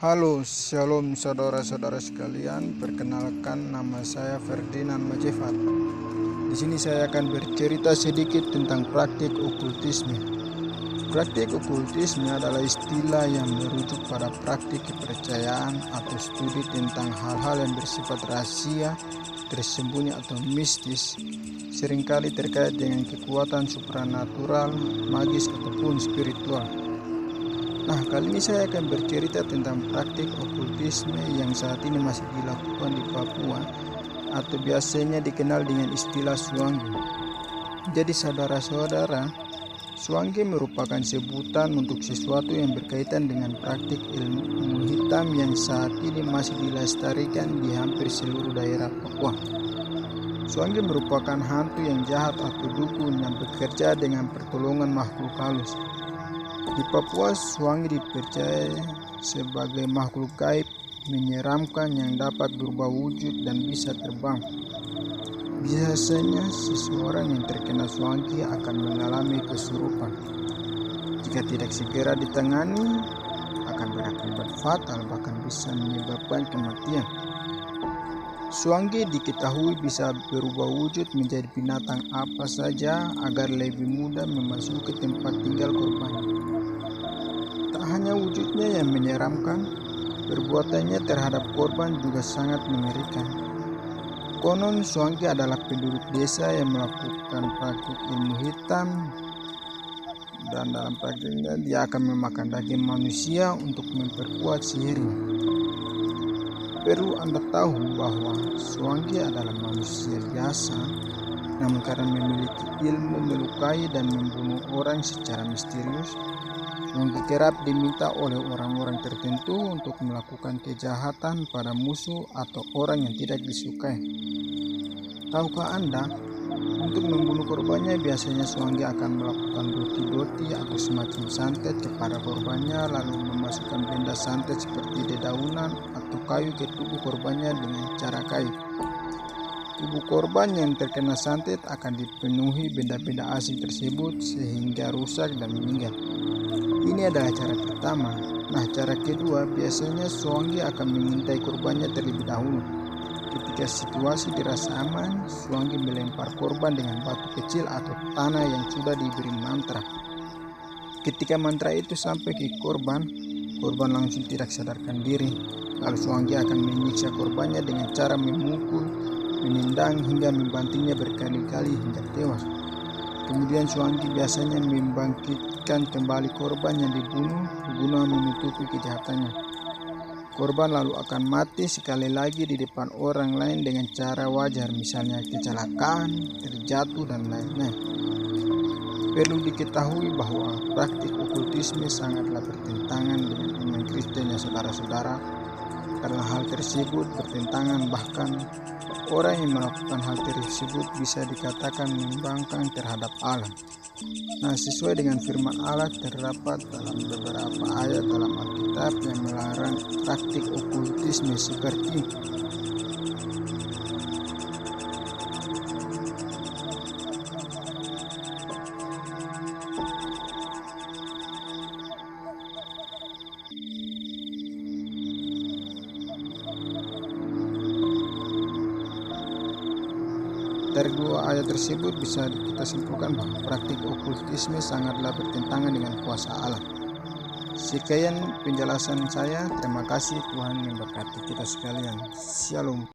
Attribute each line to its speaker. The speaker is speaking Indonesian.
Speaker 1: Halo, shalom saudara-saudara sekalian. Perkenalkan, nama saya Ferdinand Majefat. Di sini saya akan bercerita sedikit tentang praktik okultisme. Praktik okultisme adalah istilah yang merujuk pada praktik kepercayaan atau studi tentang hal-hal yang bersifat rahasia, tersembunyi atau mistis, seringkali terkait dengan kekuatan supranatural, magis ataupun spiritual. Nah, kali ini saya akan bercerita tentang praktik okultisme yang saat ini masih dilakukan di Papua atau biasanya dikenal dengan istilah Swange. Jadi saudara-saudara, Swange merupakan sebutan untuk sesuatu yang berkaitan dengan praktik ilmu hitam yang saat ini masih dilestarikan di hampir seluruh daerah Papua. Swange merupakan hantu yang jahat atau dukun yang bekerja dengan pertolongan makhluk halus. Di Papua, Swange dipercaya sebagai makhluk gaib menyeramkan yang dapat berubah wujud dan bisa terbang. Biasanya seseorang yang terkena Swange akan mengalami kesurupan. Jika tidak segera ditangani, akan berakibat fatal, bahkan bisa menyebabkan kematian. Swange diketahui bisa berubah wujud menjadi binatang apa saja agar lebih mudah memasuki tempat tinggal korbannya. Tak hanya wujudnya yang menyeramkan, perbuatannya terhadap korban juga sangat mengerikan. Konon Swange adalah penduduk desa yang melakukan praktik ilmu hitam, dan dalam praktiknya dia akan memakan daging manusia untuk memperkuat sihirnya. Perlu Anda tahu bahwa Swange adalah manusia biasa, namun karena memiliki ilmu melukai dan membunuh orang secara misterius, Swange kerap diminta oleh orang-orang tertentu untuk melakukan kejahatan pada musuh atau orang yang tidak disukai. Tahukah Anda, untuk membunuh korbannya biasanya Swange akan melakukan doti-doti atau semacam santet kepada korbannya, lalu memasukkan benda santet seperti dedaunan atau kayu ke tubuh korbannya dengan cara kayu. Tubuh korban yang terkena santet akan dipenuhi benda-benda asing tersebut sehingga rusak dan meninggal. Ini adalah cara pertama. Nah, cara kedua, biasanya Swange akan mengintai korbannya terlebih dahulu. Ketika situasi dirasa aman, Swange melempar korban dengan batu kecil atau tanah yang sudah diberi mantra. Ketika mantra itu sampai ke korban langsung tidak sadarkan diri. Lalu Swange akan menyiksa korbannya dengan cara memukul, menendang hingga membantingnya berkali-kali hingga tewas. Kemudian Swange biasanya membangkitkan kembali korban yang dibunuh guna menutupi kejahatannya. Korban lalu akan mati sekali lagi di depan orang lain dengan cara wajar, misalnya kecelakaan, terjatuh, dan lain-lain. Perlu diketahui bahwa praktik okultisme sangatlah bertentangan dengan iman Kristen ya saudara-saudara. Karena hal tersebut bertentangan, bahkan orang yang melakukan hal tersebut bisa dikatakan membangkang terhadap Allah. Nah, sesuai dengan firman Allah terdapat dalam beberapa ayat dalam Alkitab yang melarang praktik okultisme seperti dari dua ayat tersebut bisa kita simpulkan bahwa praktik okultisme sangatlah bertentangan dengan kuasa Allah. Sekian penjelasan saya. Terima kasih. Tuhan memberkati kita sekalian. Shalom.